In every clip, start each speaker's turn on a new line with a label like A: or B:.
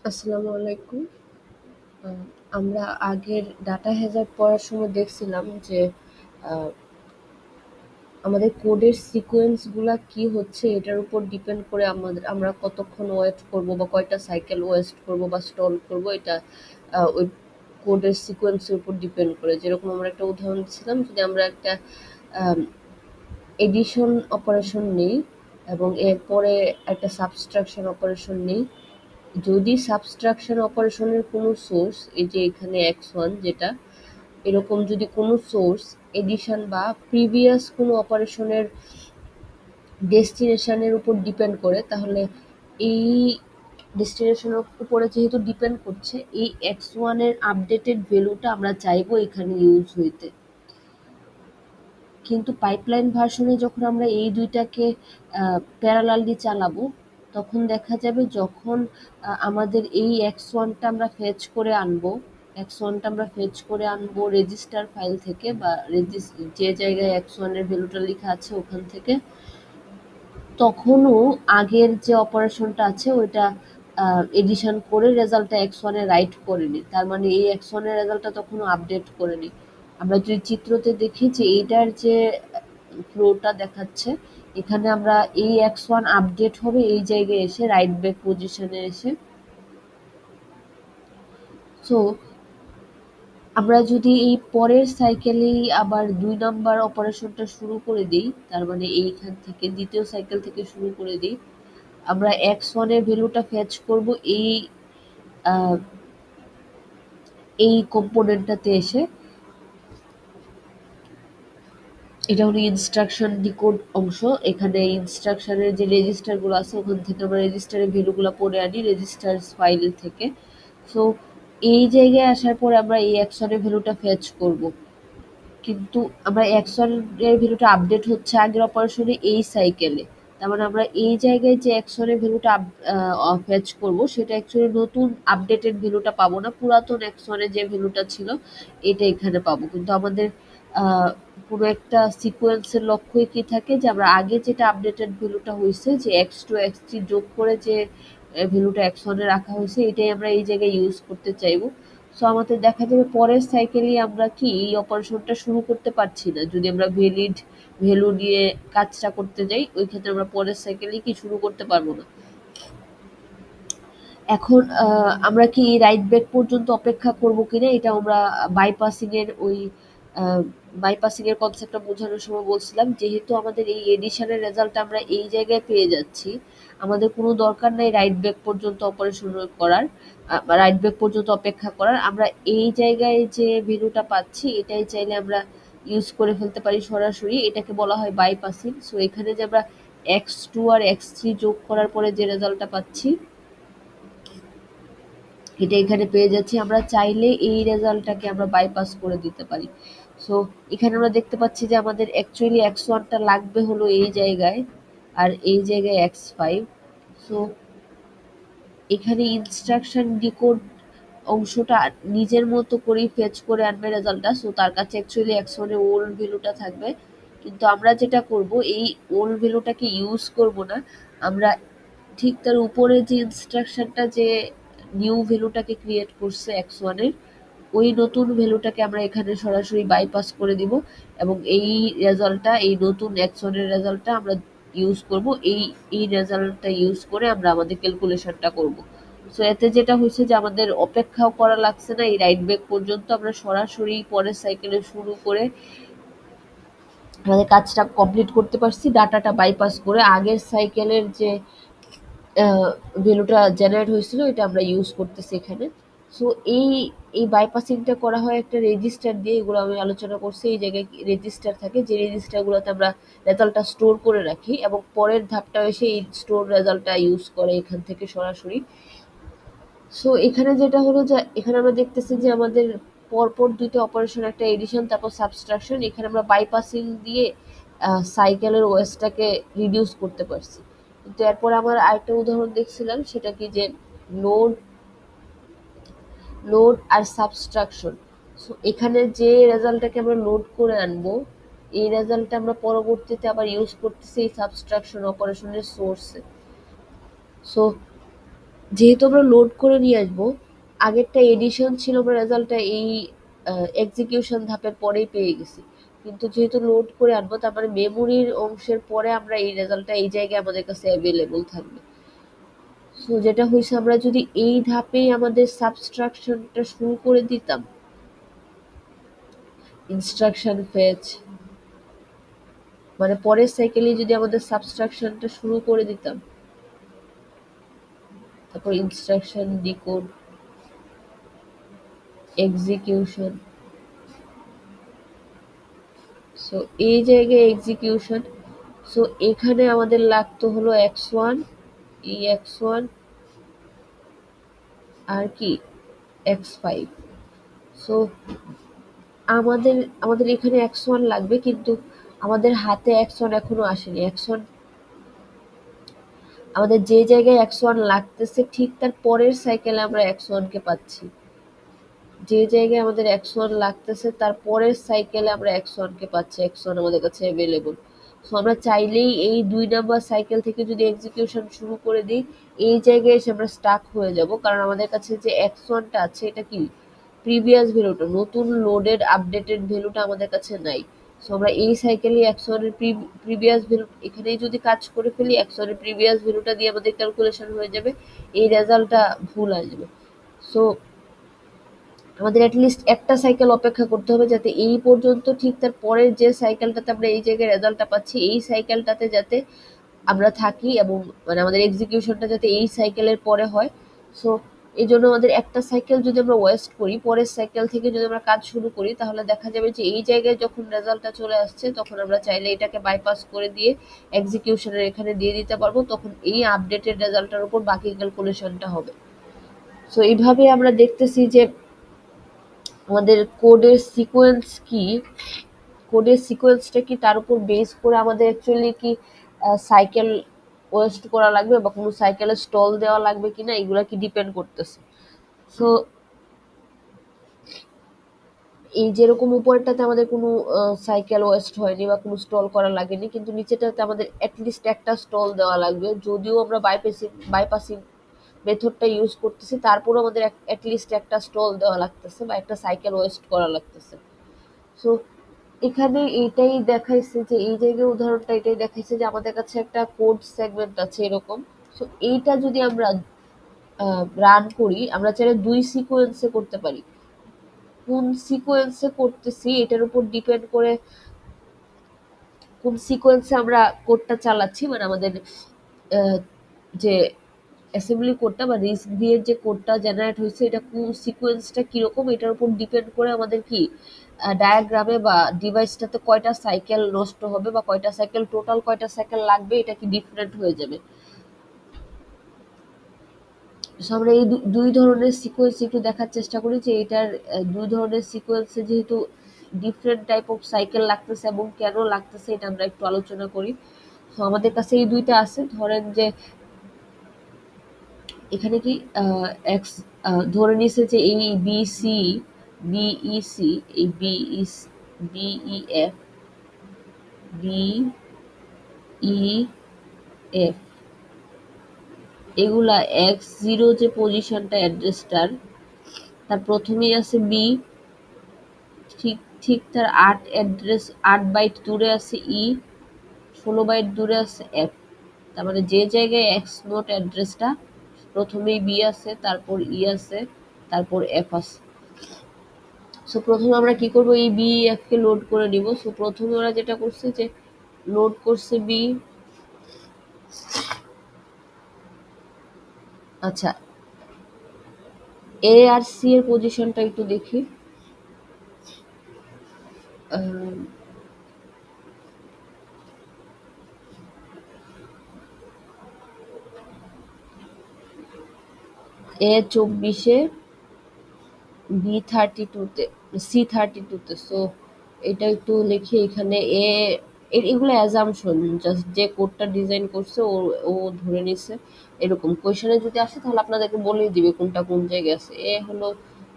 A: আসসালামু আলাইকুম। আ আমরা আগের ডাটা হ্যাজার্ড পড়ার সময় দেখছিলাম যে আ আমাদের কোডের সিকোয়েন্স গুলা কি হচ্ছে এটার উপর ডিপেন্ড করে আমরা কতক্ষণ ওয়েট করব বা কয়টা সাইকেল ওয়েস্ট করব বা স্টল করব এটা ওই কোডের সিকোয়েন্স এর উপর ডিপেন্ড করে। যেরকম আমরা একটা উদাহরণ দিচ্ছিলাম, যদি আমরা একটা আম এডিশন অপারেশন নেই এবং এরপরে একটা সাবট্রাকশন অপারেশন নেই। যদি সাবট্রাকশন অপারেশনের কোনো সোর্স, এই যে এখানে x1 যেটা, এরকম যদি কোনো সোর্স এডিশন বা প্রিভিয়াস কোনো অপারেশনের ডেস্টিনেশনের উপর ডিপেন্ড করে, তাহলে এই ডেস্টিনেশনের উপরে যেহেতু ডিপেন্ড করছে, এই x1 এর আপডেটেড ভ্যালুটা আমরা চাইবো এখানে ইউজ হইতে। কিন্তু পাইপলাইন ভার্সনে যখন আমরা এই দুইটাকে প্যারালালি চালাবো, তখন দেখা যাবে যখন আমাদের এই x1টা আমরা ফেচ করে আনবো, রেজিস্টার ফাইল থেকে বা যে জায়গায় x1 এর ভ্যালুটা লেখা আছে ওখান থেকে, তখনও আগের যে অপারেশনটা আছে ওইটা এডিশন করে রেজাল্টটা x1 এ রাইট করেনি। তার মানে এই x1 এর রেজাল্টটা তখনও আপডেট করেনি। আমরা যদি চিত্রতে দেখি যে এইটার যে ফ্লোটা দেখাচ্ছে, এখানে আমরা এই x1 আপডেট হবে এই জায়গায় এসে, রাইট ব্যাক পজিশনে এসে। সো আমরা যদি এই পরের সাইকেলেই আবার ২ নাম্বার অপারেশনটা শুরু করে দিই, তার মানে এইখান থেকে দ্বিতীয় সাইকেল থেকে শুরু করে দিই, আমরা x1 এর ভ্যালুটা ফেচ করব আহ, এই কম্পোনেন্টটাতে এসে। এটা হলো ইনস্ট্রাকশন ডিকোড অংশ। এখানে ইনস্ট্রাকশনের যে রেজিস্টারগুলো আছে ওখান থেকে আমরা রেজিস্টারের ভ্যালুগুলো পড়ে আনি রেজিস্টার ফাইল থেকে। সো এই জায়গায় আসার পর আমরা এই x1 এর ভ্যালুটা ফেচ করব, কিন্তু আমরা x1 এর ভ্যালুটা আপডেট হচ্ছে আগের অপারেশনে এই সাইকেলে। তার মানে আমরা এই জায়গায় যে x1 এর ভ্যালুটা ফেচ করব সেটা অ্যাকচুয়ালি নতুন আপডেটেড ভ্যালুটা পাবো না, পুরাতন x1 এর যে ভ্যালুটা ছিল এটা এখানে পাবো। কিন্তু আমাদের আহ, কোনো একটা সিকোয়েন্সের লক্ষ্যই কি থাকে যে আমরা আগে যেটা আপডেটেড ভ্যালুটা হয়েছে, যে x2 x3 যোগ করে যে ভ্যালুটা x1 এ রাখা হয়েছে, এটাই আমরা এই জায়গায় ইউজ করতে চাইবো। সো আমাদের দেখা যাবে পরের সাইকেলেই আমরা কি এই অপারেশনটা শুরু করতে পারছি না। যদি আমরা ভ্যালিড ভ্যালু নিয়ে কাজটা করতে যাই, ওই ক্ষেত্রে আমরা পরের সাইকেলেই কি শুরু করতে পারবো না। এখন আমরা কি রাইট ব্যাক পর্যন্ত অপেক্ষা করব কিনা, এটা আমরা বাইপাসিং এর ওই বাইপাসিং এর কনসেপ্টটা বোঝানোর সময় বলছিলাম। যেহেতু আমাদের এই এডিশনের রেজাল্ট আমরা এই জায়গায় পেয়ে যাচ্ছি, আমাদের কোনো দরকার নাই রাইট ব্যাক পর্যন্ত অপারেশন করার, রাইট ব্যাক পর্যন্ত অপেক্ষা করার। আমরা এই জায়গায় যে ভ্যালুটা পাচ্ছি এটাই চাইলে আমরা ইউজ করে ফেলতে পারি সরাসরি। এটাকে বলা হয় বাইপাসিং। সো এখানে যে আমরা x2 আর x3 যোগ করার পরে যে রেজাল্টটা পাচ্ছি, এটা এখানে পেয়ে যাচ্ছি। আমরা চাইলে এই রেজাল্টটাকে আমরা বাইপাস করে দিতে পারি। সো এখানে আমরা দেখতে পাচ্ছি যে আমাদের অ্যাকচুয়ালি x1টা লাগবে হলো এই জায়গায়, আর এই জায়গায় x5। সো এখানে ইনস্ট্রাকশন ডিকোড অংশটা নিজের মতো করেই ফেচ করে আনবে রেজাল্টটা। সো তার কাছে অ্যাকচুয়ালি x1 এর ওল্ড ভ্যালুটা থাকবে, কিন্তু আমরা যেটা করব এই ওল্ড ভ্যালুটাকে ইউজ করব না। আমরা ঠিক তার উপরে যে ইনস্ট্রাকশনটা যে নিউ ভ্যালুটাকে ক্রিয়েট করছে x1 এর, ওই নতুন ভ্যালুটাকে আমরা এখানে সরাসরি বাইপাস করে দিব এবং এই রেজাল্টটা, এই নতুন x1 এর রেজাল্টটা আমরা ইউজ করব। এই রেজাল্টটা ইউজ করে আমরা আমাদের ক্যালকুলেশনটা করব। সো এতে যেটা হয়েছে যে আমাদের অপেক্ষাও করা লাগছে না এই রাইট ব্যাক পর্যন্ত, আমরা সরাসরি পরের সাইকেলে শুরু করে আমাদের কাজটা কমপ্লিট করতে পারছি ডাটাটা বাইপাস করে। আগের সাইকেলের যে ভ্যালুটা জেনারেট হয়েছিল এটা আমরা ইউজ করতেছি এখানে। সো এই এই বাইপাসিংটা করা হয় একটা রেজিস্টার দিয়ে, এগুলো আমি আলোচনা করছি। এই জায়গায় রেজিস্টার থাকে, যে রেজিস্টারগুলোতে আমরা রেজাল্টটা স্টোর করে রাখি এবং পরের ধাপটা এসে এই স্টোর রেজাল্টটা ইউজ করে এখান থেকে সরাসরি। সো এখানে যেটা হলো যে এখানে আমরা দেখতেছি যে আমাদের পরপর দুইটা অপারেশন, একটা এডিশন তারপর সাবট্রাকশন, এখানে আমরা বাইপাসিং দিয়ে সাইকেলের ওয়েস্টটাকে রিডিউস করতে পারছি। কিন্তু এরপর আমার আরেকটা উদাহরণ দেখছিলাম, সেটা কি যে লোড লোড আর সাবট্রাকশন। সো এখানে যে রেজাল্টটাকে আমরা লোড করে আনবো, এই রেজাল্টটা আমরা পরবর্তীতে আবার ইউজ করতেছি এই সাবট্রাকশন অপারেশনের সোর্সে। সো যেহেতু আমরা লোড করে নিয়ে আসবো, আগেরটা এডিশন ছিল, আমরা রেজাল্টটা এই এক্সিকিউশন ধাপের পরেই পেয়ে গেছি। কিন্তু যেহেতু লোড করে আনবো, তার মানে মেমোরির অংশের পরে আমরা এই রেজাল্টটা এই জায়গায় আমাদের কাছে অ্যাভেলেবল থাকবে। সো যেটা হয়েছে, আমরা যদি এই ধাপেই আমাদের সাবস্ট্রাকশনটা শুরু করে দিতাম, ইনস্ট্রাকশন ফেচ, মানে পরের সাইকেলে যদি আমাদের সাবস্ট্রাকশনটা শুরু করে দিতাম, তারপর ইনস্ট্রাকশন, ডিকোড, এক্সিকিউশন। সো এই জায়গায় এক্সিকিউশন। সো এখানে আমাদের লাগতো হলো x1, এই x1 আর কি x5। সো আমাদের আমাদের এখানে x1 লাগবে, কিন্তু আমাদের হাতে x1 এখনো আসেনি। x1 আমাদের যে জায়গায় x1 লাগতেছে ঠিক তার পরের সাইকেলে আমরা x1 কে পাচ্ছি। যে জায়গায় আমাদের x1 লাগতেছে তার পরের সাইকেলে আমরা x1 কে পাচ্ছি, x1 আমাদের কাছে অ্যাভেলেবল। সো আমরা চাইলেই এই 2 নাম্বার সাইকেল থেকে যদি এক্সিকিউশন শুরু করে দিই, এই জায়গায় এসে আমরা স্টাক হয়ে যাব, কারণ আমাদের কাছে যে x1 টা আছে এটা কি প্রিভিয়াস ভ্যালুটা, নতুন লোডেড আপডেটেড ভ্যালুটা আমাদের কাছে নাই। সো আমরা এই সাইকেলে x1 এর প্রিভিয়াস ভ্যালু এখানেই যদি কাজ করে ফেলি, x1 এর প্রিভিয়াস ভ্যালুটা দিয়ে আমাদের ক্যালকুলেশন হয়ে যাবে, এই রেজাল্টটা ভুল আসবে। সো আমাদের অ্যাটলিস্ট একটা সাইকেল অপেক্ষা করতে হবে, যাতে এই পর্যন্ত ঠিক তার পরের যে সাইকেলটাতে আমরা এই জায়গায় রেজাল্টটা পাচ্ছি, এই সাইকেলটাতে যাতে আমরা থাকি, এবং মানে আমাদের এক্সিকিউশনটা যাতে এই সাইকেলের পরে হয়। সো এই জন্য আমাদের একটা সাইকেল যদি আমরা ওয়েস্ট করি, পরের সাইকেল থেকে যদি আমরা কাজ শুরু করি, তাহলে দেখা যাবে যে এই জায়গায় যখন রেজাল্টটা চলে আসছে, তখন আমরা চাইলে এটাকে বাইপাস করে দিয়ে এক্সিকিউশনের এখানে দিয়ে দিতে পারবো, তখন এই আপডেটেড রেজাল্টের উপর বাকি ক্যালকুলেশনটা হবে। সো এইভাবে আমরা দেখতেছি যে আমাদের কোডের সিকোয়েন্স কি, কোডের সিকোয়েন্সটা কি, তার উপর বেস করে আমাদের অ্যাকচুয়ালি কি সাইকেল ওয়েস্ট করা লাগবে বা কোনো সাইকেলে স্টল দেওয়া লাগবে কিনা, এগুলা কি ডিপেন্ড করতেছে। সো এই যেরকম উপরটাতে আমাদের কোনো সাইকেল ওয়েস্ট হয়নি বা কোনো স্টল করা লাগেনি, কিন্তু নিচেটাতে আমাদের অ্যাটলিস্ট একটা স্টল দেওয়া লাগবে, যদিও আমরা বাইপাসিং মেথডটা ইউজ করতেছি, তারপরেও আমাদের অ্যাটলিস্ট একটা স্টল দেওয়া লাগতেছে বা একটা সাইকেল ওয়েস্ট করা লাগতেছে। সো এখানে এটাই দেখাইছে যে এই জায়গায় উদাহরণটা এটাই দেখাইছে যে আমাদের কাছে একটা কোড সেগমেন্ট আছে এরকম। সো এইটা যদি আমরা রান করি, আমরা চাইলে 2 সিকোয়েন্সে করতে পারি। কোন সিকোয়েন্সে করতেছি এটার উপর ডিপেন্ড করে, কোন সিকোয়েন্সে আমরা কোডটা চালাচ্ছি, মানে আমাদের যে অ্যাসেম্বলি কোডটা বা রিস্ক দিয়ে যে কোডটা জেনারেট হয়েছে, এটা কোন সিকোয়েন্সটা কিরকম, এটার উপর ডিপেন্ড করে আমাদের কি ডায়াগ্রামে বা ডিভাইসটাতে কয়টা সাইকেল নষ্ট হবে বা কয়টা সাইকেল, টোটাল কয়টা সাইকেল লাগবে, এটা কি ডিফারেন্ট হয়ে যাবে। সো আমরা এই দুই ধরনের সিকোয়েন্স একটু দেখার চেষ্টা করি, যে এটার দুই ধরনের সিকোয়েন্সে যেহেতু ডিফারেন্ট টাইপ অফ সাইকেল লাগতেছে এবং কেন লাগতেছে, এটা আমরা একটু আলোচনা করি। সো আমাদের কাছে এই দুইটা আছে, ধরেন যে এখানে কি এক্স ধরে নিছে যে এই বিসি, বিইসি, এই বিইএফ, বিইএফ, এগুলা x0 যে পজিশনটা অ্যাড্রেসটার, তার প্রথমেই আছে বি, ঠিক ঠিক তার 8 বাইট দূরে আছে ই, 16 বাইট দূরে আছে এফ। তার মানে যে জায়গায় এক্স নোট অ্যাড্রেসটা, প্রথমেই বি আছে, তারপর ই আছে, তারপর এফ আছে। সো প্রথমে আমরা কি করব, এই বি এফ কে লোড করে নিব। সো প্রথমে ওরা যেটা করছে যে লোড করছে বি। আচ্ছা, এ আর সি এর পজিশনটা একটু দেখি। এ 24-এ, বি 32-তে, সি 32-তে। সো এটা একটু লিখি এখানে। এগুলো অ্যাজাম্পশন, জাস্ট যে কোডটা ডিজাইন করছে ও ধরে নিছে এরকম। কোয়েশনে যদি আসে তাহলে আপনাদেরকে বলেই দিবে কোনটা কোন জায়গায় আছে। এ হলো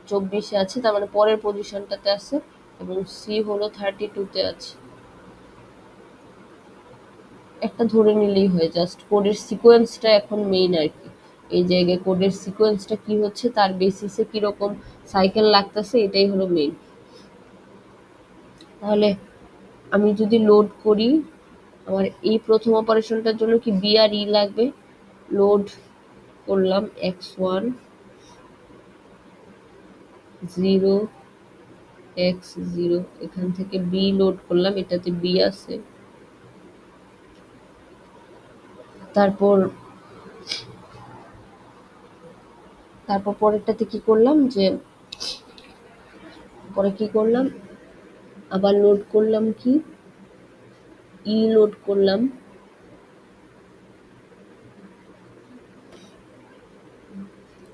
A: 24-এ আছে, তার মানে পরের পজিশনটাতে আছে, এবং সি হলো 32-তে আছে। একটা ধরে নিলেই হয়, জাস্ট কোডের সিকোয়েন্সটা এখন মেইন আর কি। এই জায়গায় কোডের সিকোয়েন্সটা কি হচ্ছে, তার বেসিসে কিরকম সাইকেল লাগতেছে, এটাই হলো মেইন। তাহলে আমি যদি লোড করি, আমার এই প্রথম অপারেশনটার জন্য কি বি আর ই লাগবে। লোড করলাম x1 0 x0, এখান থেকে বি লোড করলাম, এটাতে বি আছে। তারপর পরেরটাতে কি করলাম, যে পরে কি করলাম, আবার লোড করলাম কি ই লোড করলাম,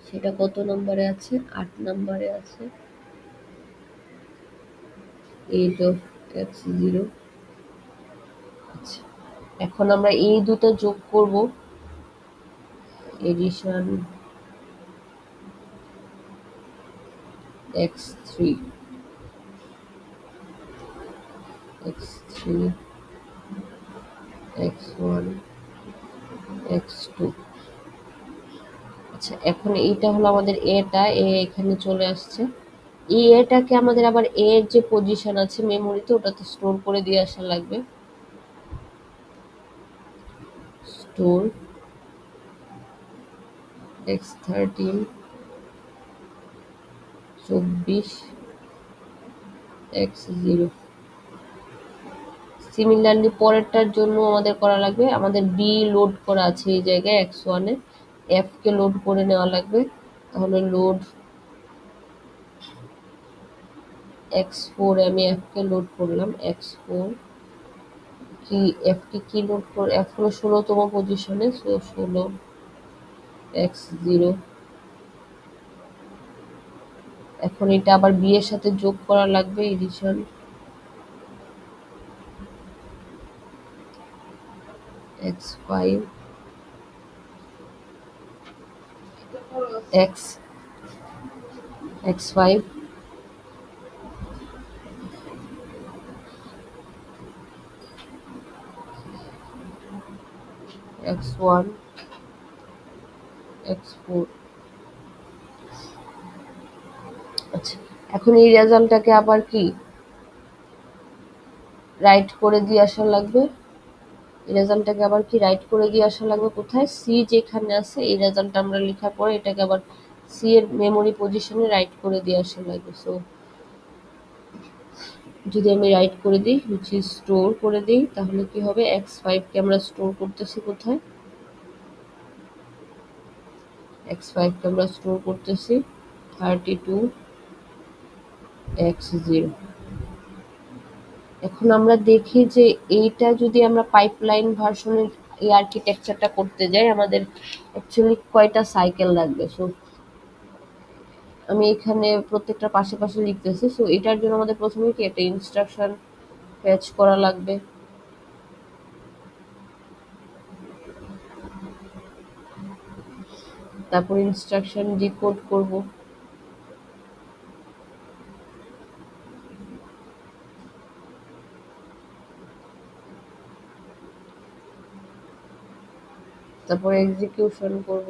A: সেটা কত নম্বরে আছে, 8 নম্বরে আছে, 8 of x0। আচ্ছা, এখন আমরা এই দুটো যোগ করব, এডিশন x3 x1 x2। আচ্ছা, এখন এইটা হলো আমাদের এটা, এখানে চলে আসছে। এই এটাকে আমাদের আবার এর যে পজিশন আছে মেমোরিতে, ওটাতে স্টোর করে দিয়ে আসা লাগবে। Store x13 24 x0। সিমিলারলি পরেরটার জন্য আমাদের করা লাগবে, আমাদের বি লোড করা আছে এই জায়গায় x1 এ, এফ কে লোড করে নেওয়া লাগবে। তাহলে লোড x4, আমি এফ কে লোড করলাম x4, কি এফ কে কি লোড করে, এফ হলো 16তম পজিশনে, সো 16 x0। এখন এটা আবার বি এর সাথে যোগ করা লাগবে, addition x5 x5 x1 x4। আচ্ছা, এখন এই রেজাল্টটাকে আবার কি রাইট করে দিয়ে আসা লাগবে, রেজাল্টটাকে আবার কি রাইট করে দিয়ে আসা লাগবে কোথায়, সি যেখানে আছে, এই রেজাল্টটা আমরা লেখার পরে এটাকে আবার সি এর মেমোরি পজিশনে রাইট করে দিয়ে আসা লাগবে। সো যদি আমি রাইট করে দিই, হুইচ ইজ স্টোর করে দিই, তাহলে কি হবে, x5 কে আমরা স্টোর করতেছি কোথায়, x5 কে আমরা স্টোর করতেছি 32 x0। এখন আমরা দেখি যে এইটা যদি আমরা পাইপলাইন ভার্সনের এই আর্কিটেকচারটা করতে যাই, আমাদের অ্যাকচুয়ালি কয়টা সাইকেল লাগবে। সো আমি এখানে প্রত্যেকটা পাশে পাশে লিখতেছি। সো এটার জন্য আমাদের প্রথমে কি একটা ইনস্ট্রাকশন ফেচ করা লাগবে, তারপর ইনস্ট্রাকশন ডিকোড করব, তারপর এক্সিকিউশন করব,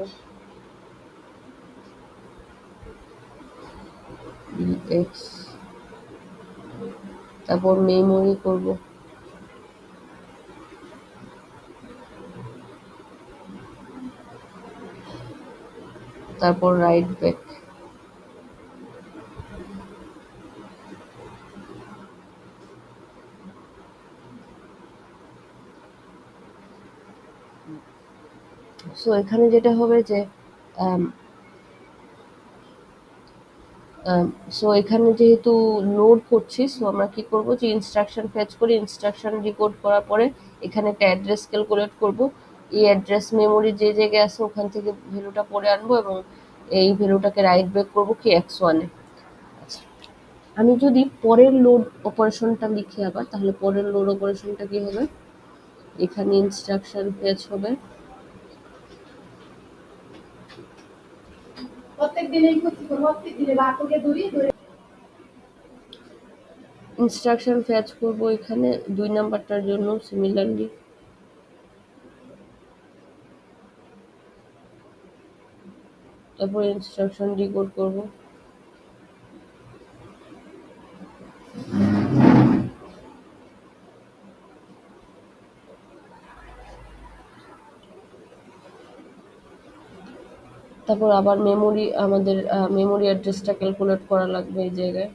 A: এক্স, তারপর মেমোরি করব, তারপর রাইট ব্যাক। সো এখানে যেটা হবে যে সো এখানে যেহেতু লোড করছি, সো আমরা কি করব, যে ইনস্ট্রাকশন ফেচ করে ইনস্ট্রাকশন ডিকোড করার পরে এখানে একটা অ্যাড্রেস ক্যালকুলেট করব, এই অ্যাড্রেস মেমোরি যে জায়গায় আছে ওখান থেকে ভ্যালুটা পরে আনবো এবং এই ভ্যালুটাকে রাইট ব্যাক করবো কি x1 এ। আচ্ছা, আমি যদি পরের লোড অপারেশনটা লিখি আবার, তাহলে পরের লোড অপারেশনটা কি হবে, এখানে ইনস্ট্রাকশন ফেচ হবে, ইনস্ট্রাকশন ফেচ করব এখানে 2 নাম্বারটার জন্য সিমিলারলি, তারপর ইনস্ট্রাকশন ডিকোড করব। তারপর আবার মেমোরি, আমাদের মেমোরি অ্যাড্রেসটা ক্যালকুলেট করা লাগবে এই জায়গায়।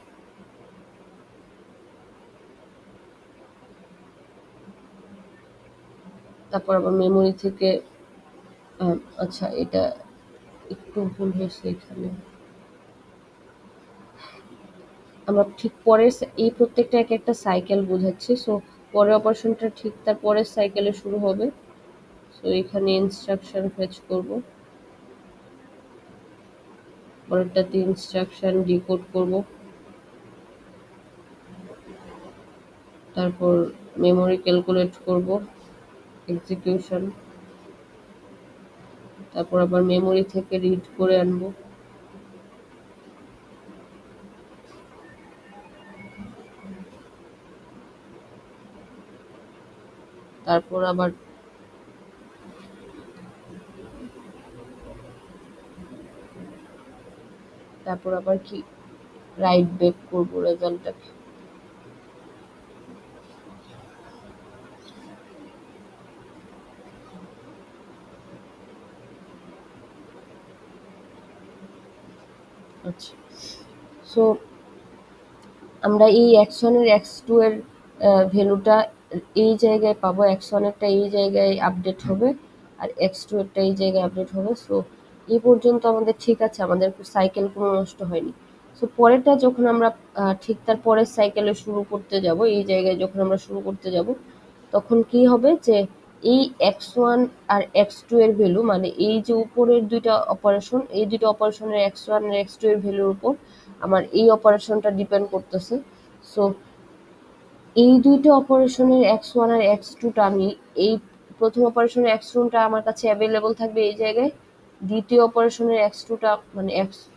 A: তারপর আবার মেমোরি থেকে আচ্ছা, এটা একটু ভুল হয়েছে এখানে। আমরা ঠিক পরের এই প্রত্যেকটা এক একটা সাইকেল বোঝাচ্ছি। সো পরের অপারেশনটা ঠিক তার পরের সাইকেলে শুরু হবে। সো এখানে ইনস্ট্রাকশন ফেচ করব, পরেরটাতে ইনস্ট্রাকশন ডিকোড করব, তারপর মেমোরি ক্যালকুলেট করব, এক্সিকিউশন, তারপর আবার মেমোরি থেকে রিড করে আনবো, তারপর আবার কি রাইট ব্যাক করব রেজাল্টটাকে। আচ্ছা, সো আমরা এই x1 এর x2 এর ভ্যালুটা এই জায়গায় পাবো, x1 এরটা এই জায়গায় আপডেট হবে আর x2 এরটা এই জায়গায় আপডেট হবে। সো এই পর্যন্ত আমাদের ঠিক আছে, আমাদের সাইকেল কোনো নষ্ট হয়নি। সো পরেরটা যখন আমরা ঠিক তার পরের সাইকেলে শুরু করতে যাব, এই জায়গায় যখন আমরা শুরু করতে যাব, তখন কি হবে যে এই x1 আর x2 এর ভ্যালু, মানে এই যে উপরের দুইটা অপারেশন, এই দুইটা অপারেশনের x1 আর x2 এর ভ্যালুর উপর আমার এই অপারেশনটা ডিপেন্ড করতেছে। সো এই দুইটা অপারেশনের x1 আর x2টা আমি এই প্রথম অপারেশনের x1টা আমার কাছে অ্যাভেলেবল থাকবে এই জায়গায়, দ্বিতীয় অপারেশনের x2টা মানে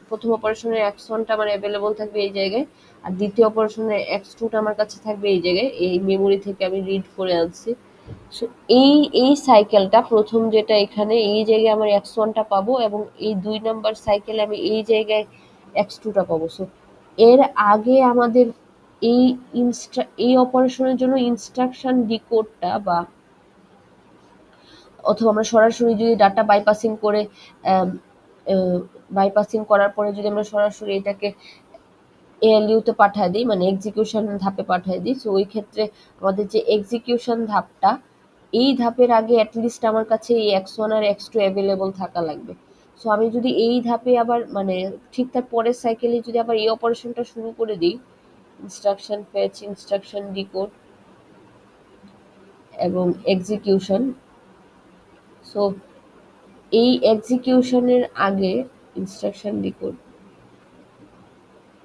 A: প্রথম অপারেশনের x1টা আমার অ্যাভেলেবল থাকবে এই জায়গায়, আর দ্বিতীয় অপারেশনের x2টা আমার কাছে থাকবে এই জায়গায়, এই মেমোরি থেকে আমি রিড করে আনছি। সো এই সাইকেলটা প্রথম যেটা এখানে এই জায়গায় আমার x1টা পাবো এবং এই 2 নাম্বার সাইকেলে আমি এই জায়গায় x2টা পাবো। সো এর আগে আমাদের এই অপারেশনের জন্য ইনস্ট্রাকশন ডিকোডটা বা অথবা আমরা সরাসরি যদি ডাটা বাইপাসিং করার পরে যদি আমরা সরাসরি এটাকে ALU তে পাঠায় দিই, মানে এক্সিকিউশন ধাপে পাঠায় দিই, সো ওই ক্ষেত্রে আমাদের যে এক্সিকিউশন ধাপটা, এই ধাপের আগে অ্যাটলিস্ট আমার কাছে এই x1 আর x2 অ্যাভেলেবল থাকা লাগবে। সো আমি যদি এই ধাপে আবার মানে ঠিক তার পরের সাইকেলে যদি আবার এই অপারেশনটা শুরু করে দিই, ইনস্ট্রাকশন ফেচ, ইনস্ট্রাকশন ডিকোড এবং এক্সিকিউশন, সো এই এক্সিকিউশনের আগে ইনস্ট্রাকশন ডিকোড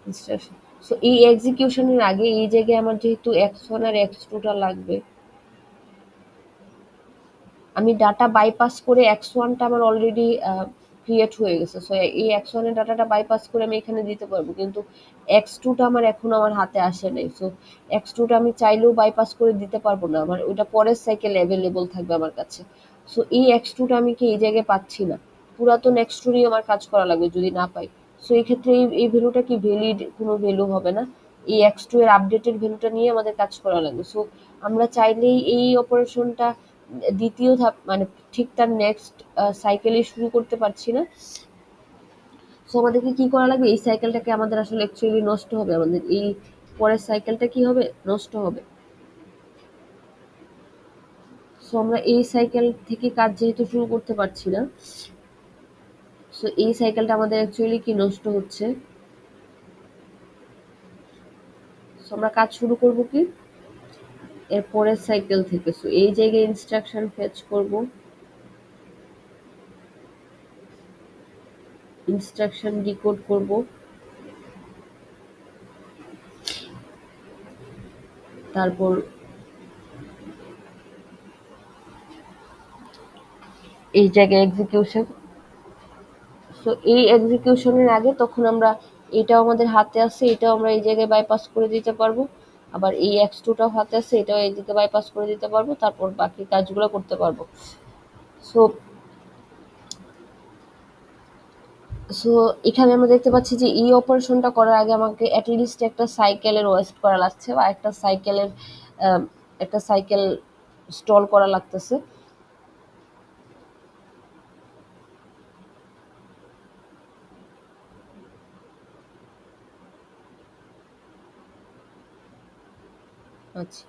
A: ইনস্ট্রাকশন, সো এই এক্সিকিউশনের আগে এই জায়গায় আমার যেহেতু x1 আর x2টা লাগবে, আমি ডাটা বাইপাস করে x1টা আমার অলরেডি ক্রিয়েট হয়ে গেছে। সো এই x1 এর ডাটাটা বাইপাস করে আমি এখানে দিতে পারবো, কিন্তু x2টা আমার এখন আমার হাতে আসে নাই। সো x2টা আমি চাইলেও বাইপাস করে দিতে পারবো না, আমার ওইটা পরের সাইকেল অ্যাভেলেবল থাকবে আমার কাছে। সো এই x2টা আমি কি এই জায়গায় পাচ্ছি না, পুরাতন x2রই আমার কাজ করা লাগবে যদি না পাই। সো এই ক্ষেত্রে এই ভ্যালুটা কি ভ্যালিড কোনো ভ্যালু হবে না, এই x2 এর আপডেটেড ভ্যালুটা নিয়ে আমাদের কাজ করা লাগবে। সো আমরা চাইলেই এই অপারেশনটা দ্বিতীয় ধাপ মানে ঠিক তার নেক্সট সাইকেলে শুরু করতে পারছি না। সো আমাদেরকে কি করা লাগবে, এই সাইকেলটাকে আমাদের আসলে অ্যাকচুয়ালি নষ্ট হবে, আমাদের এই পরের সাইকেলটা কি হবে, নষ্ট হবে। সো আমরা এই সাইকেল থেকে কাজ যেহেতু শুরু করতে পারছি না, সো এই সাইকেলটা আমাদের অ্যাকচুয়ালি কি নষ্ট হচ্ছে। সো আমরা কাজ শুরু করব কি এর পরের সাইকেল থেকে। সো এই জায়গায় ইনস্ট্রাকশন ফেচ করব, ইনস্ট্রাকশন ডিকোড করব, তারপর এই জায়গায় এক্সিকিউশন। সো এই এক্সিকিউশনের আগে তখন আমরা এটাও আমাদের হাতে আছে, এটাও আমরা এই জায়গায় বাইপাস করে দিতে পারবো, আবার এই x2টাও হাতে আছে, এটাও এই দিকে বাইপাস করে দিতে পারবো, তারপর বাকি কাজগুলো করতে পারবো। সো সো এখানে আমরা দেখতে পাচ্ছি যে এই অপারেশনটা করার আগে আমাকে অ্যাটলিস্ট একটা সাইকেলের ওয়েস্ট করা লাগছে, বা একটা সাইকেল স্টল করা লাগতেছে। আচ্ছা,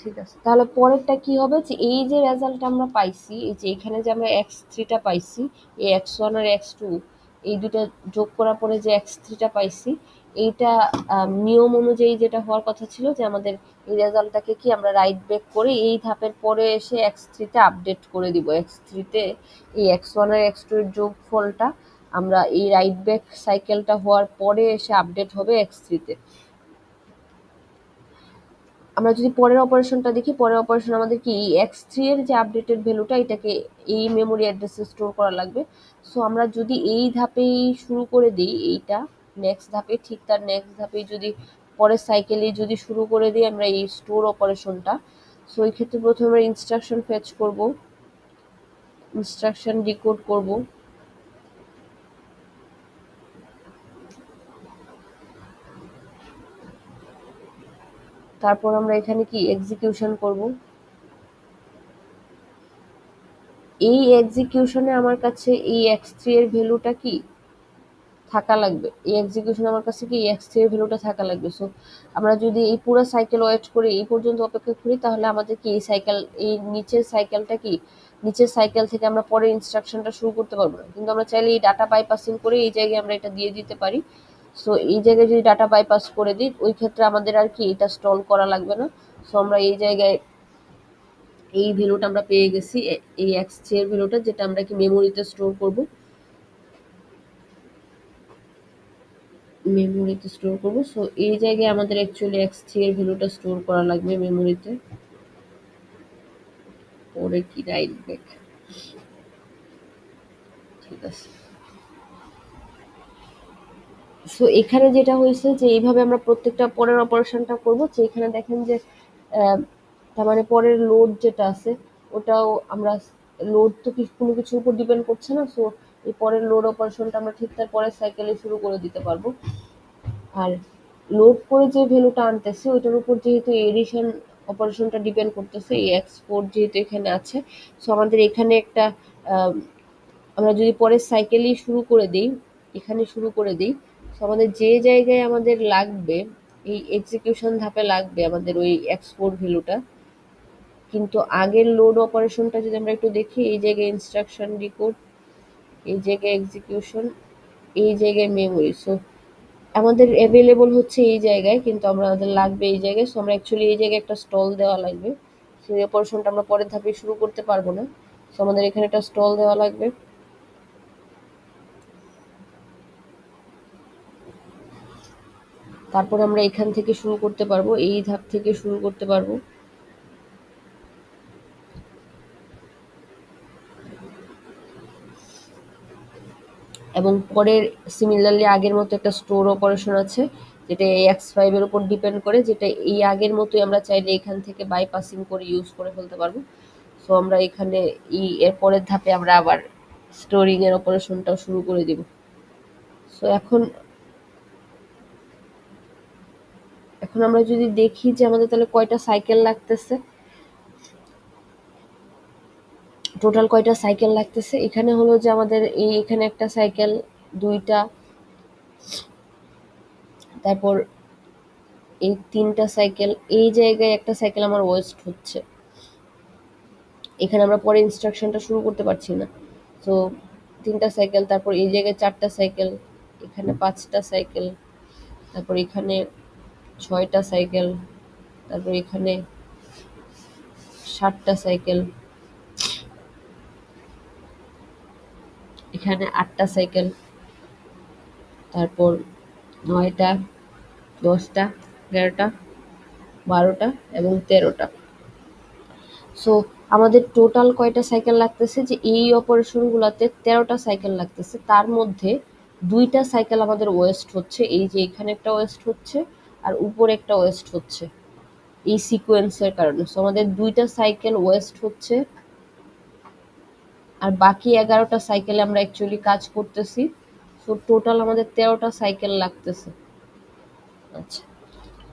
A: ঠিক আছে। তাহলে পরেরটা কি হবে, যে এই যে রেজাল্ট আমরা পাইছি, এই যে এখানে যে আমরা x3টা পাইছি, এই x1 আর x2 এই দুটা যোগ করার পরে যে x3টা পাইছি, এইটা নিয়ম অনুযায়ী যেটা হওয়ার কথা ছিল যে আমাদের এই রেজাল্টটাকে কি আমরা রাইট ব্যাক করে এই ধাপের পরে এসে x3তে আপডেট করে দিব। x3তে এই x1 আর x2 এর যোগফলটা আমরা এই রাইট ব্যাক সাইকেলটা হওয়ার পরে এসে আপডেট হবে x3তে। আমরা যদি পরের অপারেশনটা দেখি, পরের অপারেশন আমাদের কি x3 এর যে আপডেটেড ভ্যালুটা এটাকে এই মেমোরি অ্যাড্রেসে স্টোর করা লাগবে। সো আমরা যদি এই ধাপেই শুরু করে দিই, এইটা নেক্সট ধাপে, ঠিক তার নেক্সট ধাপে যদি পরের সাইকেলে যদি শুরু করে দিই আমরা এই স্টোর অপারেশনটা। সো এই ক্ষেত্রে প্রথমে আমরা ইনস্ট্রাকশন ফেচ করব, ইনস্ট্রাকশন ডিকোড করব, তারপর আমরা এখানে কি এক্সিকিউশন করব। এই এক্সিকিউশনে আমার কাছে এই x3 এর ভ্যালুটা কি থাকা লাগবে, এই এক্সিকিউশন আমার কাছে কি x3 এর ভ্যালুটা থাকা লাগবে। সো আমরা যদি এই পুরো সাইকেল ওয়েট করে এই পর্যন্ত অপেক্ষা করি, তাহলে আমাদের কি এই সাইকেল, এই নিচের সাইকেলটা কি, নিচের সাইকেল থেকে আমরা পরে ইনস্ট্রাকশনটা শুরু করতে পারবো না। কিন্তু আমরা চাইলে এই ডাটা বাইপাসিং করে এই জায়গায় আমরা এটা দিয়ে দিতে পারি। সো এই জায়গায় যদি ডাটা বাইপাস করে দিই, ওই ক্ষেত্রে আমাদের আর কি এটা স্টল করা লাগবে না। সো আমরা এই জায়গায় এই ভ্যালুটা আমরা পেয়ে গেছি, এই x3 এর ভ্যালুটা, যেটা আমরা কি মেমোরিতে স্টোর করব, মেমোরিতে স্টোর করব। সো এই জায়গায় আমাদের অ্যাকচুয়ালি x3 এর ভ্যালুটা স্টোর করা লাগবে মেমোরিতে। পরে কি রাইট ব্যাক, ঠিক আছে। সো এখানে যেটা হয়েছে যে এইভাবে আমরা প্রত্যেকটা পরের অপারেশনটা করব। যে এখানে দেখেন যে তার মানে পরের লোড যেটা আছে ওটাও আমরা, লোড তো কোনো কিছুর উপর ডিপেন্ড করছে না। সো এই পরের লোড অপারেশনটা আমরা ঠিক তার পরের সাইকেলে শুরু করে দিতে পারবো। আর লোড করে যে ভ্যালুটা আনতেছে ওইটার উপর যেহেতু এডিশন অপারেশনটা ডিপেন্ড করতেছে, এই x4 যেহেতু এখানে আছে, সো আমাদের এখানে একটা আমরা যদি পরের সাইকেলেই শুরু করে দিই, এখানে শুরু করে দিই, সো আমাদের যে জায়গায় আমাদের লাগবে এই এক্সিকিউশন ধাপে লাগবে আমাদের ওই x4 ভ্যালুটা, কিন্তু আগের লোড অপারেশনটা যদি আমরা একটু দেখি, এই জায়গায় ইনস্ট্রাকশন ডিকোড, এই জায়গায় এক্সিকিউশন, এই জায়গায় মেমোরি। সো আমাদের অ্যাভেলেবল হচ্ছে এই জায়গায়, কিন্তু আমাদের লাগবে এই জায়গায়। সো আমরা অ্যাকচুয়ালি এই জায়গায় একটা স্টল দেওয়া লাগবে। সো এই অপারেশনটা আমরা পরের ধাপে শুরু করতে পারবো না। সো আমাদের এখানে একটা স্টল দেওয়া লাগবে। তারপর আমরা এখান থেকে শুরু করতে পারবো, এই ধাপ থেকে শুরু করতে পারবো। এবং পরের সিমিলারলি আগের মতো একটা স্টোর অপারেশন আছে, যেটা এই x5 এর উপর ডিপেন্ড করে, যেটা এই আগের মতোই আমরা চাইলে এখান থেকে বাইপাসিং করে ইউজ করে ফেলতে পারবো। সো আমরা এখানে এর পরের ধাপে আমরা আবার স্টোরিং এর অপারেশনটাও শুরু করে দিব। সো এখন এখন আমরা যদি দেখি যে আমাদের তাহলে কয়টা সাইকেল লাগতেছে, টোটাল কয়টা সাইকেল লাগতেছে, এখানে হলো যে আমাদের এখানে একটা সাইকেল, দুইটা, তারপর এই তিনটা সাইকেল, এই জায়গায় একটা সাইকেল আমার ওয়েস্ট হচ্ছে, এখানে আমরা পরে ইনস্ট্রাকশনটা শুরু করতে পারছি না। তো তিনটা সাইকেল, তারপর এই জায়গায় চারটা সাইকেল, এখানে পাঁচটা সাইকেল, তারপর এখানে ছয়টা সাইকেল, তারপর এখানে সাতটা সাইকেল, এখানে আটটা সাইকেল, তারপর নয়টা, 10টা, 11টা, 12টা এবং 13টা। সো আমাদের টোটাল কয়টা সাইকেল লাগতেছে, যে এই অপারেশনগুলোতে 13টা সাইকেল লাগতেছে। তার মধ্যে দুইটা সাইকেল আমাদের ওয়েস্ট হচ্ছে, এই যে এখানে একটা ওয়েস্ট হচ্ছে আর উপরে একটা ওয়েস্ট হচ্ছে এই সিকোয়েন্সের কারণে। সো আমাদের দুইটা সাইকেল ওয়েস্ট হচ্ছে, আর বাকি 11টা সাইকেলে আমরা অ্যাকচুয়ালি কাজ করতেছি। সো টোটাল আমাদের 13টা সাইকেল লাগতেছে। আচ্ছা,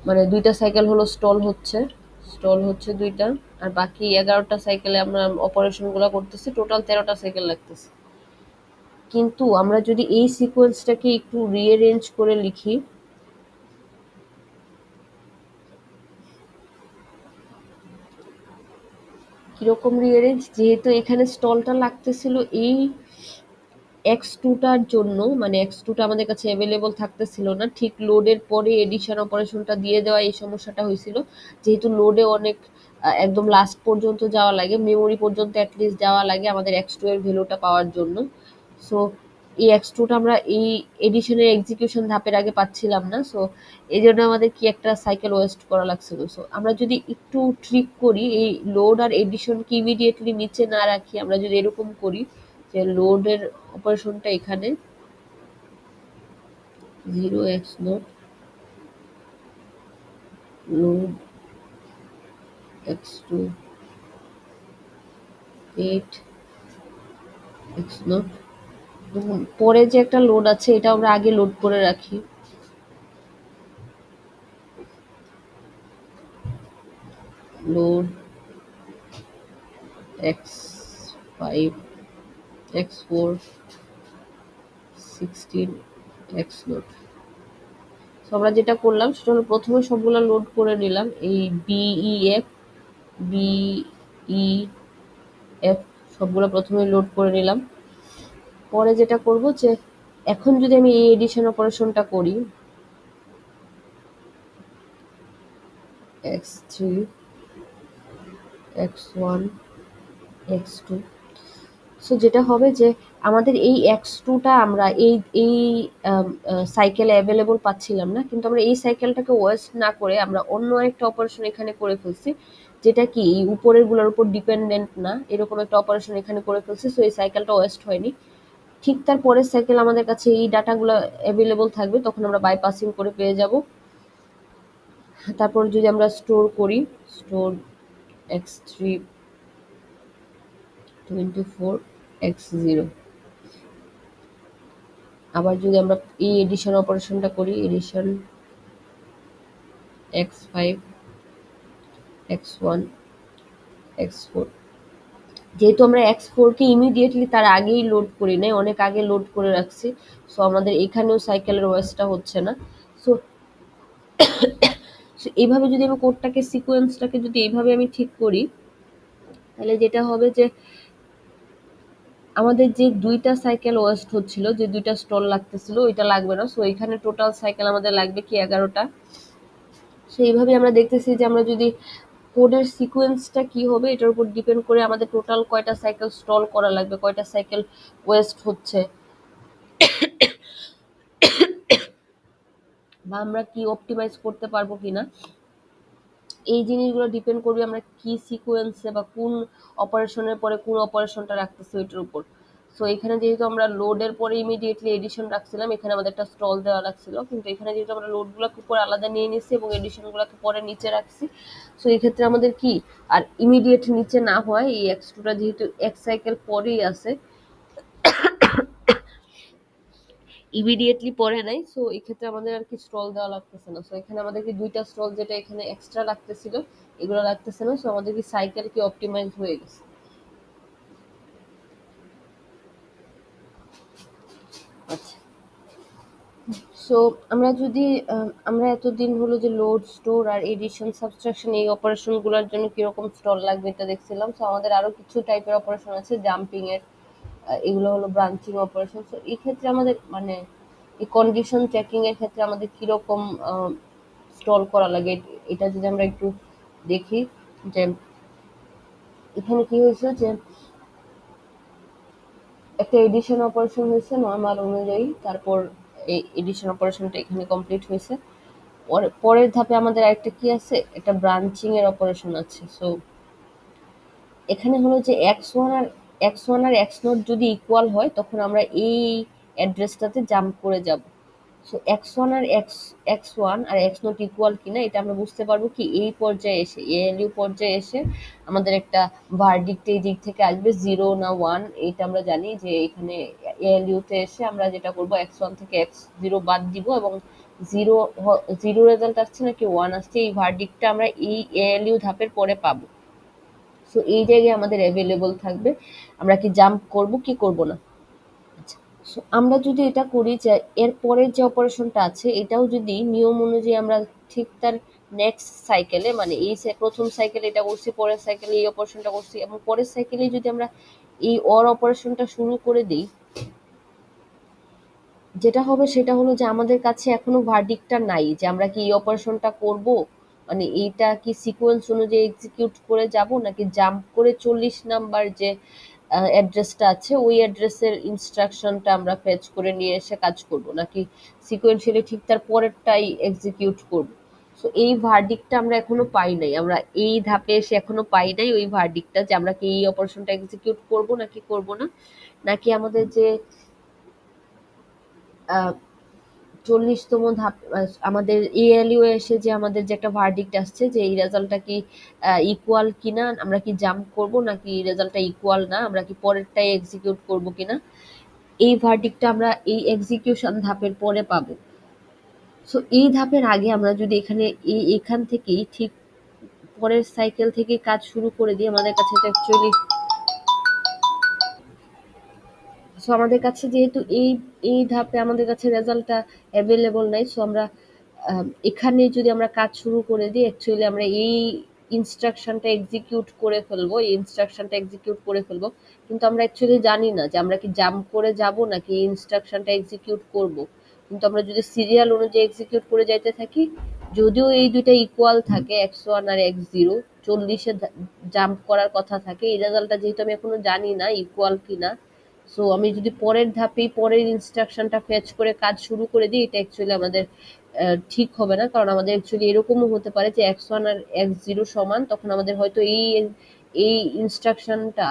A: মানে 2টা সাইকেল হলো স্টল হচ্ছে 2টা, আর বাকি 11টা সাইকেলে আমরা অপারেশনগুলো করতেছি, টোটাল 13টা সাইকেল লাগতেছে। কিন্তু আমরা যদি এই সিকোয়েন্সটাকে একটু রিঅ্যারেঞ্জ করে লিখি, কিরকম রিঅ্যারেঞ্জ, যেহেতু এখানে স্টলটা লাগতেছিল এই x2টার জন্য, মানে x2টা আমাদের কাছে অ্যাভেলেবল থাকতেছিল না, ঠিক লোডের পরে এডিশন অপারেশনটা দিয়ে দেওয়া এই সমস্যাটা হয়েছিল। যেহেতু লোডে অনেক একদম লাস্ট পর্যন্ত যাওয়া লাগে, মেমোরি পর্যন্ত অ্যাটলিস্ট যাওয়া লাগে আমাদের x2 এর ভ্যালুটা পাওয়ার জন্য। সো এই x2টা আমরা এই এডিশনের এক্সিকিউশন ধাপের আগে পাচ্ছিলাম না। সো এই জন্য আমাদের কি একটা সাইকেল ওয়েস্ট করা লাগছিল। সো আমরা যদি একটু ট্রিক করি, এই লোড আর এডিশনকে ইমিডিয়েটলি নিচে না রাখি, আমরা যদি এরকম করি যে লোডের অপারেশনটা এখানে 0 x0 লোড x2 8 x0, পরে যে একটা লোড আছে এটা আমরা আগে লোড করে রাখি, লোড x5 x4 16 x0। তো আমরা যেটা করলাম সেটা হলো প্রথমে সবগুলা লোড করে নিলাম, এই BEF সবগুলা প্রথমে লোড করে নিলাম। পরে যেটা করব যে এখন যদি আমি এই এডিশন অপারেশনটা করি, x3 x1 x2, সো যেটা হবে যে আমাদের এই x2টা আমরা এই এই সাইকেলে অ্যাভেলেবল পাচ্ছিলাম না, কিন্তু আমরা এই সাইকেলটাকে ওয়েস্ট না করে আমরা অন্য একটা অপারেশন এখানে করে ফেলছি, যেটা কি এই উপরের গুলোর উপর ডিপেন্ডেন্ট না, এরকম একটা অপারেশন এখানে করে ফেলছি। সো এই সাইকেলটা ওয়েস্ট হয়নি। ঠিক তার পরের সাইকেল আমাদের কাছে এই ডাটাগুলো অ্যাভেলেবল থাকবে, তখন আমরা বাইপাসিং করে পেয়ে যাব। তারপর যদি আমরা স্টোর করি, স্টোর x3 24 x0, আবার যদি আমরা এই এডিশন অপারেশনটা করি, এডিশন x5 x1 x4, যেহেতু আমরা x4 কে ইমিডিয়েটলি তার আগেই লোড করি নাই, অনেক আগে লোড করে রাখছি, সো আমাদের এখানেও সাইকেলের ওয়েস্টটা হচ্ছে না। সো এইভাবে যদি আমি কোডটাকে সিকোয়েন্সটাকে যদি এইভাবে আমি ঠিক করি, তাহলে যেটা হবে যে আমাদের যে 2টা সাইকেল ওয়েস্ট হচ্ছিল, যে 2টা স্টল লাগতেছিল, ওইটা লাগবে না। সো এখানে টোটাল সাইকেল আমাদের লাগবে কি 11টা। সো এইভাবে আমরা দেখতেছি যে আমরা যদি কোডের সিকোয়েন্সটা কি হবে এটার উপর ডিপেন্ড করে আমাদের টোটাল কয়টা সাইকেল স্টল করা লাগবে, কয়টা সাইকেল ওয়েস্ট হচ্ছে, বা আমরা কি অপটিমাইজ করতে পারবো কিনা, এই জিনিসগুলো ডিপেন্ড করবে আমরা কি সিকোয়েন্সে বা কোন অপারেশনের পরে কোন অপারেশনটা রাখতেছি ওইটার উপর। সো এখানে যেহেতু আমরা লোডের পরে ইমিডিয়েটলি এডিশন রাখছিলাম, এখানে আমাদের একটা স্টল দেওয়া লাগছিল, কিন্তু এখানে যেহেতু আমরা লোডগুলোকে উপরে আলাদা নিয়ে নিচ্ছি এবং এডিশনগুলোকে পরে নিচে রাখছি, সো এই ক্ষেত্রে আমাদের কি আর ইমিডিয়েট নিচে না হয়, এই x2টা যেহেতু এক সাইকেল পরেই আছে, ইমিডিয়েটলি পরে নাই, সো এই ক্ষেত্রে আমাদের আর কি স্টল দেওয়া লাগতেছে না। সো এখানে আমাদের কি 2টা স্টল যেটা এখানে এক্সট্রা লাগতেছিল এগুলো লাগতেছে না। সো আমাদের কি সাইকেল কি অপটিমাইজ হয়ে গেছে। আচ্ছা, সো আমরা যদি আমরা এতদিন হলো যে লোড, স্টোর আর এডিশন, সাবট্রাকশন এই অপারেশনগুলোর জন্য কিরকম স্টল লাগবে এটা দেখছিলাম। সো আমাদের আরো কিছু টাইপের অপারেশন আছে, জাম্পিং এর, এগুলো হলো ব্রাঞ্চিং অপারেশন। সো এই ক্ষেত্রে আমাদের মানে এই কন্ডিশন চেকিং এর ক্ষেত্রে আমাদের কিরকম স্টল করা লাগে, এটা যদি আমরা একটু দেখি যে এখানে কি হয়েছে যে একটা এডিশন অপারেশন হয়েছে নর্মাল অনুযায়ী, তারপর এই এডিশন অপারেশনটা এখানে কমপ্লিট হয়েছে। পরের ধাপে আমাদের আরেকটা কি আছে, একটা ব্রাঞ্চিং এর অপারেশন আছে। সো এখানে হলো যে x1 আর x0 যদি ইকুয়াল হয় তখন আমরা এই অ্যাড্রেসটাতে জাম্প করে যাব। সো x1 আর x1 আর x নট ইকুয়াল কিনা এটা আমরা বুঝতে পারবো কি এই পর্যায়ে এসে, এএলইউ পর্যায়ে এসে আমাদের একটা ভার্ডিক্ট এই দিক থেকে আসবে 0 না 1। এটা আমরা জানি যে এখানে এএলইউ তে এসে আমরা যেটা করব x1 থেকে x0 বাদ দিব এবং জিরো জিরো রেজাল্ট আসছে নাকি 1 আসছে এই ভার্ডিক্টটা আমরা এই এএলইউ ধাপের পরে পাবো। সো এই জায়গায় আমাদের অ্যাভেলেবল থাকবে আমরা কি জাম্প করব কি করব না। আচ্ছা, সো আমরা যদি এটা করি যে এর পরের যে অপারেশনটা আছে এটাও যদি নিয়ম অনুযায়ী আমরা ঠিক তার নেক্সট সাইকেলে, মানে এই প্রথম সাইকেলে এটা করছি, পরের সাইকেলে এই অপারেশনটা করছি এবং পরের সাইকেলে যদি আমরা এই অর অপারেশনটা শুরু করে দিই, যেটা হবে সেটা হলো যে আমাদের কাছে এখনো ভার্ডিক্টটা নাই যে আমরা কি এই অপারেশনটা করব, মানে এইটা কি সিকোয়েন্স অনুযায়ী এক্সিকিউট করে যাব নাকি জাম্প করে 40 নাম্বার যে অ্যাড্রেসটা আছে ওই অ্যাড্রেসের ইনস্ট্রাকশনটা আমরা ফেচ করে নিয়ে এসে কাজ করব, নাকি সিকোয়েন্সিয়ালি ঠিক তার পরেরটাই এক্সিকিউট করব। সো এই ভার্ডিক্টটা আমরা এখনো পাই নাই, আমরা এই ধাপে এসে এখনো পাই নাই ওই ভার্ডিক্টটা যে আমরা কি এই অপারেশনটা এক্সিকিউট করব নাকি করব না, নাকি আমাদের যে 40তম ধাপ আমাদের এএলইউ এসে যে আমাদের যে একটা ভার্ডিক্ট আসছে যে এই রেজাল্টটা কি ইকুয়াল কিনা, আমরা কি জাম্প করব নাকি রেজাল্টটা ইকুয়াল না, আমরা কি পরেরটাই এক্সিকিউট করব কিনা, এই ভার্ডিক্টটা আমরা এই এক্সিকিউশন ধাপের পরে পাবো। সো এই ধাপের আগে আমরা যদি এখান থেকেই ঠিক পরের সাইকেল থেকে কাজ শুরু করে দিই, আমাদের কাছে এটা অ্যাকচুয়ালি, সো আমাদের কাছে যেহেতু এই ধাপে আমাদের কাছে রেজাল্টটা অ্যাভেলেবল নাই, সো আমরা এখানে যদি আমরা কাজ শুরু করে দিই অ্যাকচুয়ালি আমরা এই ইনস্ট্রাকশনটা এক্সিকিউট করে ফেলবো, কিন্তু আমরা অ্যাকচুয়ালি জানি না যে আমরা কি জাম্প করে যাব নাকি এই ইনস্ট্রাকশনটা এক্সিকিউট করব। কিন্তু আমরা যদি সিরিয়াল অনুযায়ী এক্সিকিউট করে যাইতে থাকি, যদিও এই দুইটা ইকুয়াল থাকে x1 আর x0, 40-এ জাম্প করার কথা থাকে, এই রেজাল্টটা যেহেতু আমি এখনো জানি না ইকুয়াল কিনা, সো আমি যদি পরের ধাপেই পরের ইনস্ট্রাকশনটা ফেচ করে কাজ শুরু করে দিই এটা অ্যাকচুয়ালি আমাদের ঠিক হবে না, কারণ আমাদের অ্যাকচুয়ালি এরকমও হতে পারে যে x1 আর x0 সমান, তখন আমাদের হয়তো এই ইনস্ট্রাকশনটা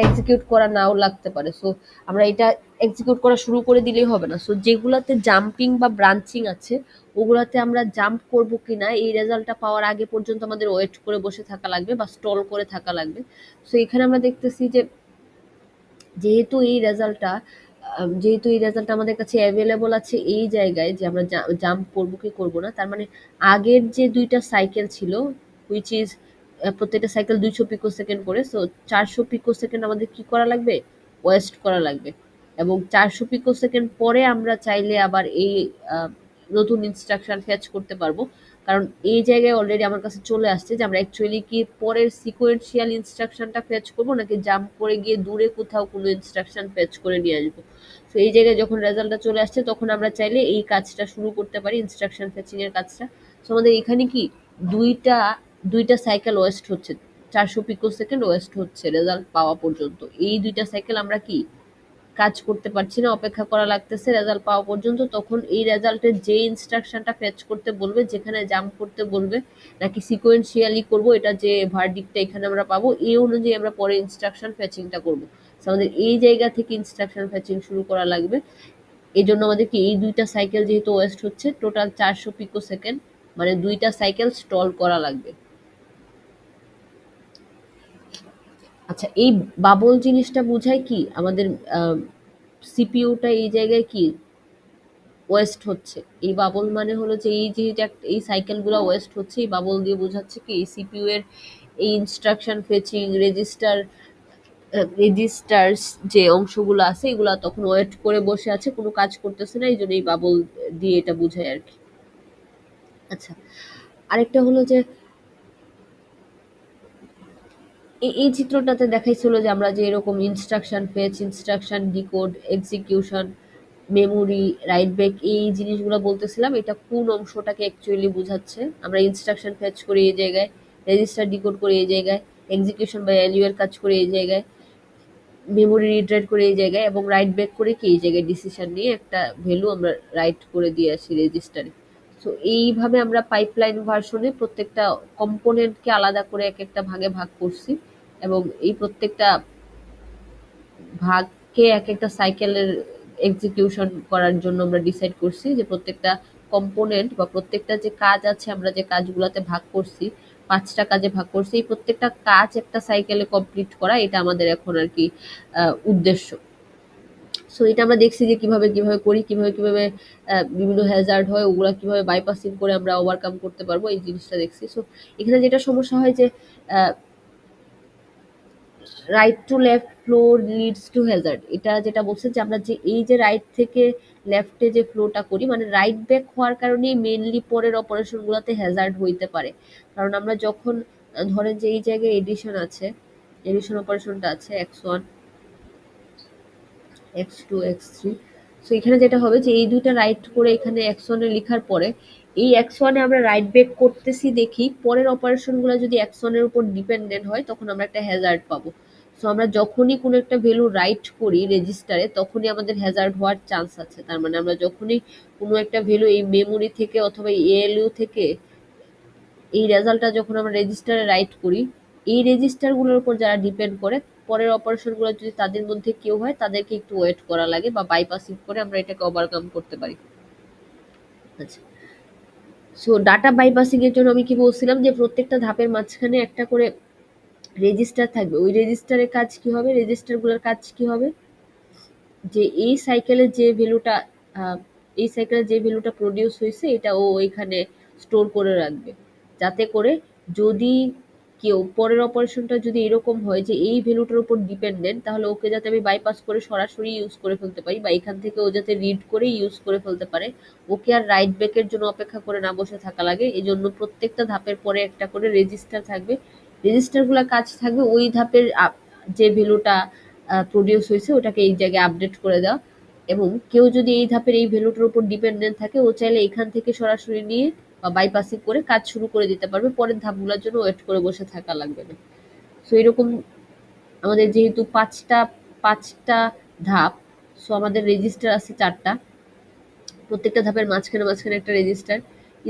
A: এক্সিকিউট করা নাও লাগতে পারে। সো আমরা এটা এক্সিকিউট করা শুরু করে দিলেই হবে না। সো যেগুলাতে জাম্পিং বা ব্রাঞ্চিং আছে ওগুলাতে আমরা জাম্প করব কিনা এই রেজাল্টটা পাওয়ার আগে পর্যন্ত আমাদের ওয়েট করে বসে থাকা লাগবে বা স্টল করে থাকা লাগবে। সো এখানে আমরা দেখতেছি যে যেহেতু এই রেজাল্টটা আমাদের কাছে অ্যাভেলেবল আছে এই জায়গায় যে আমরা জাম্প করব কি করব না, তার মানে আগের যে দুইটা সাইকেল ছিল হুইচ ইজ প্রত্যেকটা সাইকেল 200 পিকো সেকেন্ড করে, সো 400 পিকো সেকেন্ড আমাদের কি করা লাগবে, ওয়েস্ট করা লাগবে এবং 400 পিকো সেকেন্ড পরে আমরা চাইলে আবার এই নতুন ইনস্ট্রাকশন ফেচ করতে পারবো, কারণ এই জায়গায় অলরেডি আমার কাছে চলে আসছে যে আমরা অ্যাকচুয়ালি কি পরের সিকোয়েন্সিয়াল ইনস্ট্রাকশনটা ফেচ করবো নাকি জাম্প করে গিয়ে দূরে কোথাও কোনো ইনস্ট্রাকশন ফেচ করে নিয়ে আসবো। তো এই জায়গায় যখন রেজাল্টটা চলে আসছে তখন আমরা চাইলে এই কাজটা শুরু করতে পারি, ইনস্ট্রাকশন ফেচিং এর কাজটা। তো আমাদের এখানে কি দুইটা দুইটা সাইকেল ওয়েস্ট হচ্ছে, 400 পিকো সেকেন্ড ওয়েস্ট হচ্ছে রেজাল্ট পাওয়া পর্যন্ত। এই দুইটা সাইকেল আমরা কি কাজ করতে পারছি না, অপেক্ষা করা লাগতেছে রেজাল্ট পাওয়া পর্যন্ত। তখন এই রেজাল্টের যে ইনস্ট্রাকশনটা ফেচ করতে বলবে, যেখানে জাম্প করতে বলবে নাকি সিকোয়েন্সিয়ালি করব, এটা যে ভার্ডিক্টটা এখানে আমরা পাবো এই অনুযায়ী আমরা পরে ইনস্ট্রাকশন ফেচিংটা করব। আমাদের এই জায়গা থেকে ইনস্ট্রাকশন ফেচিং শুরু করা লাগবে। এই জন্য আমাদের কি এই দুইটা সাইকেল যেহেতু ওয়েস্ট হচ্ছে টোটাল 400 পিকো সেকেন্ড, মানে দুইটা সাইকেল স্টল করা লাগবে। আচ্ছা, এই বাবল জিনিসটা বোঝায় কি আমাদের সিপিইউটা এই জায়গায় কি ওয়েস্ট হচ্ছে। এই বাবল মানে হলো যে এই যে এই সাইকেলগুলো ওয়েস্ট হচ্ছে, এই বাবল দিয়ে বোঝাচ্ছে কি এই সিপিইউ এর এই ইনস্ট্রাকশন ফেচিং রেজিস্টার্স যে অংশগুলো আছে এগুলা তখন ওয়েট করে বসে আছে, কোনো কাজ করতেছে না, এই জন্য এই বাবল দিয়ে এটা বোঝায় আর কি। আচ্ছা, আরেকটা হলো যে এই চিত্রটাতে দেখাইছিল যে আমরা যে এরকম instruction fetch, instruction decode, execution, memory, right back এই জিনিসগুলো বলতেছিলাম, এটা কোন অংশটাকে অ্যাকচুয়ালি বোঝাচ্ছে। আমরা ইনস্ট্রাকশন ফেচ করি এই জায়গায়, রেজিস্টার ডিকোড করি এই জায়গায়, এক্সিকিউশন বা এলইউ এর কাজ করি এই জায়গায়, মেমোরি রিড রাইট করে এই জায়গায় এবং রাইট ব্যাক করে কি এই জায়গায় ডিসিশন নিয়ে একটা ভ্যালু আমরা রাইট করে দিয়ে আসি রেজিস্টারে। সো এইভাবে আমরা পাইপলাইন ভার্সনে প্রত্যেকটা কম্পোনেন্টকে আলাদা করে এক একটা ভাগে ভাগ করছি এবং এই প্রত্যেকটা ভাগকে এক একটা সাইকেলের এক্সিকিউশন করার জন্য আমরা ডিসাইড করছি যে প্রত্যেকটা কম্পোনেন্ট বা প্রত্যেকটা যে কাজ আছে আমরা যে কাজগুলোতে ভাগ করছি, 5টা কাজে ভাগ করছি, এই প্রত্যেকটা কাজ একটা সাইকেলে কমপ্লিট করা, এটা আমাদের এখন আর কি উদ্দেশ্য। সো এটা আমরা দেখছি যে কিভাবে কিভাবে করি, কিভাবে কিভাবে বিভিন্ন হ্যাজার্ড হয়, ওগুলা কিভাবে বাইপাসিং করে আমরা ওভারকাম করতে পারবো, এই জিনিসটা দেখছি। সো এখানে যেটা সমস্যা হয় যে right to left flow leads to Hazard, এটা যেটা বলছেন যে আমরা যে এই যে রাইট থেকে লেফটে যে ফ্লোটা করি, মানে রাইট ব্যাক হওয়ার কারণেই মেনলি পরের অপারেশন গুলাতে হ্যাজার্ড হইতে পারে। কারণ আমরা যখন ধরেন যে এই জায়গায় এডিশন আছে, এডিশন অপারেশনটা আছে x1 x2 x3, সো এখানে যেটা হবে যে এই দুইটা রাইট করে এখানে x1 এ লেখার পরে এই x1 এ আমরা রাইট ব্যাক করতেছি দেখি পরের অপারেশনগুলো যদি x1 এর উপর ডিপেন্ডেন্ট হয় তখন আমরা একটা হ্যাজার্ড পাবো। সো আমরা যখনই কোনো একটা ভ্যালু রাইট করি রেজিস্টারে তখনই আমাদের হ্যাজার্ড হওয়ার চান্স আছে। তার মানে আমরা যখনই কোনো একটা ভ্যালু এই মেমোরি থেকে অথবা এএলইউ থেকে এই রেজাল্টটা যখন আমরা রেজিস্টারে রাইট করি, এই রেজিস্টারগুলোর উপর যারা ডিপেন্ড করে পরের অপারেশনগুলো যদি তাদের মধ্যে কেউ হয় তাদেরকে একটু ওয়েট করা লাগে বা বাইপাসিং করে আমরা এটাকে ওভারকাম করতে পারি। আচ্ছা, সো ডাটা বাইপাসিং এর জন্য আমি কি বলছিলাম যে প্রত্যেকটা ধাপের মাঝখানে একটা করে রেজিস্টার থাকবে। ওই রেজিস্টারের কাজ কি হবে, রেজিস্টারগুলোর কাজ কি হবে, যে এই সাইকেলের যে ভ্যালুটা এই সাইকেলে যে ভ্যালুটা প্রডিউস হয়েছে এটা ও এখানে স্টোর করে রাখবে, যাতে করে যদি কেউ পরের অপারেশনটা যদি এরকম হয় যে এই ভ্যালুটার উপর ডিপেন্ডেন্ট, তাহলে ওকে যাতে আমি বাইপাস করে সরাসরি ইউজ করে ফেলতে পারি বা এখান থেকে ও যাতে রিড করে ইউজ করে ফেলতে পারে, ওকে আর রাইট ব্যাকের জন্য অপেক্ষা করে না বসে থাকা লাগে। এই জন্য প্রত্যেকটা ধাপের পরে একটা করে রেজিস্টার থাকবে। রেজিস্টারগুলোর কাজ থাকবে ওই ধাপের যে ভ্যালুটা প্রডিউস হয়েছে ওটাকে এই জায়গায় আপডেট করে দেওয়া। এবং কেউ যদি এই ধাপের এই ভ্যালুটার উপর ডিপেন্ডেন্ট থাকে ও চাইলে এখান থেকে সরাসরি নিয়ে বা বাইপাসিং করে কাজ শুরু করে দিতে পারবে, পরের ধাপগুলোর জন্য ওয়েট করে বসে থাকা লাগবে না। সো এরকম আমাদের যেহেতু পাঁচটা পাঁচটা ধাপ, সো আমাদের রেজিস্টার আছে 4টা, প্রত্যেকটা ধাপের মাঝখানে মাঝখানে একটা রেজিস্টার,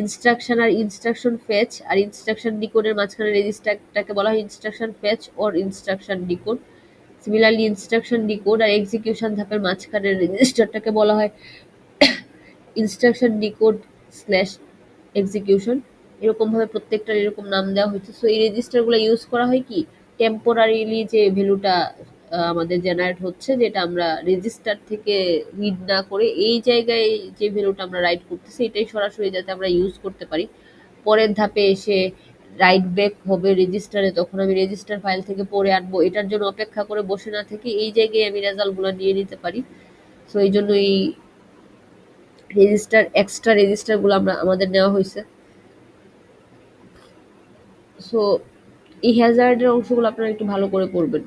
A: ইনস্ট্রাকশন আর ইনস্ট্রাকশন ফেচ আর ইনস্ট্রাকশন ডিকোডের মাঝখানে রেজিস্টারটাকে বলা হয় instruction fetch or instruction decode. Similarly instruction decode আর এক্সিকিউশন ধাপের মাঝখানে রেজিস্টারটাকে বলা হয় ইনস্ট্রাকশন ডিকোড স্ল্যাশ এক্সিকিউশন। এরকম ভাবে প্রত্যেকটার এরকম নাম দেওয়া হয়েছে। সো এই রেজিস্টারগুলো ইউজ করা হয় কি, টেম্পোরারিলি যে ভ্যালুটা আমাদের জেনারেট হচ্ছে, যেটা আমরা রেজিস্টার থেকে রিড না করে এই জায়গায় যে ভ্যালুটা আমরা রাইট করতেছি এটাই সরাসরি যাতে আমরা ইউজ করতে পারি। পরের ধাপে এসে রাইট ব্যাক হবে রেজিস্টারে, তখন আমি রেজিস্টার ফাইল থেকে পড়ে আনবো, এটার জন্য অপেক্ষা করে বসে না থেকে এই জায়গায় আমি রেজাল্টগুলো নিয়ে নিতে পারি। সো এই জন্য এই এক্সট্রা রেজিস্টারগুলো আমাদের নেওয়া হয়েছে। সো এই হ্যাজার্ডের অংশগুলো আপনারা একটু ভালো করে পড়বেন।